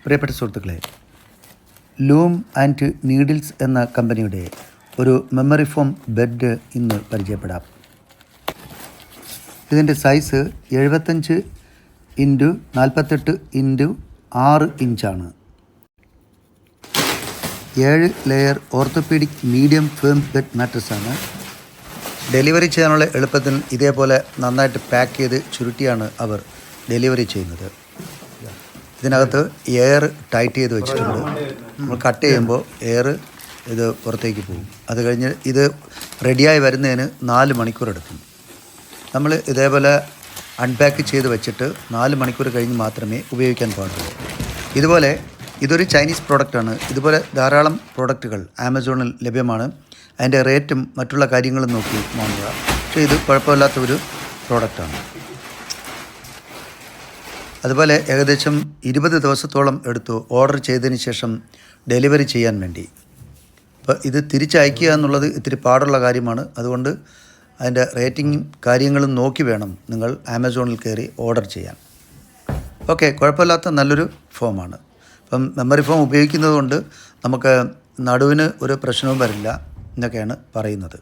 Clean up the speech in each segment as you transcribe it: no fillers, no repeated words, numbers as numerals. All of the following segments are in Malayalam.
പ്രിയപ്പെട്ട സുഹൃത്തുക്കളെ, ലൂം ആൻഡ് നീഡിൽസ് എന്ന കമ്പനിയുടെ ഒരു മെമ്മറി ഫോം ബെഡ് ഇന്ന് പരിചയപ്പെടാം. ഇതിൻ്റെ സൈസ് 75x48x6 ഇഞ്ചാണ്. 7 layer orthopaedic medium firm bed മാട്രസാണ്. ഡെലിവറി ചെയ്യാനുള്ള എളുപ്പത്തിൽ ഇതേപോലെ നന്നായിട്ട് പാക്ക് ചെയ്ത് ചുരുട്ടിയാണ് അവർ ഡെലിവറി ചെയ്യുന്നത്. ഇതിനകത്ത് എയർ ടൈറ്റ് ചെയ്ത് വെച്ചിട്ടുണ്ട്. നമ്മൾ കട്ട് ചെയ്യുമ്പോൾ എയർ ഇത് പുറത്തേക്ക് പോകും. അത് കഴിഞ്ഞ് ഇത് റെഡിയായി വരുന്നതിന് 4 മണിക്കൂർ എടുക്കും. നമ്മൾ ഇതേപോലെ അൺപാക്ക് ചെയ്ത് വെച്ചിട്ട് 4 മണിക്കൂർ കഴിഞ്ഞ് മാത്രമേ ഉപയോഗിക്കാൻ പാടുള്ളൂ. ഇതുപോലെ ഇതൊരു ചൈനീസ് പ്രോഡക്റ്റാണ്. ഇതുപോലെ ധാരാളം പ്രോഡക്റ്റുകൾ ആമസോണിൽ ലഭ്യമാണ്. അതിൻ്റെ റേറ്റും മറ്റുള്ള കാര്യങ്ങളും നോക്കി വാങ്ങുക. പക്ഷേ ഇത് കുഴപ്പമില്ലാത്തൊരു പ്രോഡക്റ്റാണ്. അതുപോലെ ഏകദേശം 20 ദിവസത്തോളം എടുത്തു ഓർഡർ ചെയ്തതിന് ശേഷം ഡെലിവറി ചെയ്യാൻ വേണ്ടി. അപ്പോൾ ഇത് തിരിച്ചയക്കുക എന്നുള്ളത് ഇത്തിരി പാടുള്ള കാര്യമാണ്. അതുകൊണ്ട് അതിൻ്റെ റേറ്റിങ്ങും കാര്യങ്ങളും നോക്കി വേണം നിങ്ങൾ ആമസോണിൽ കയറി ഓർഡർ ചെയ്യാൻ. ഓക്കെ, കുഴപ്പമില്ലാത്ത നല്ലൊരു ഫോമാണ്. അപ്പം മെമ്മറി ഫോം ഉപയോഗിക്കുന്നത് കൊണ്ട് നമുക്ക് നടുവിന് ഒരു പ്രശ്നവും വരില്ല എന്നൊക്കെയാണ് പറയുന്നത്.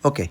ഓക്കെ.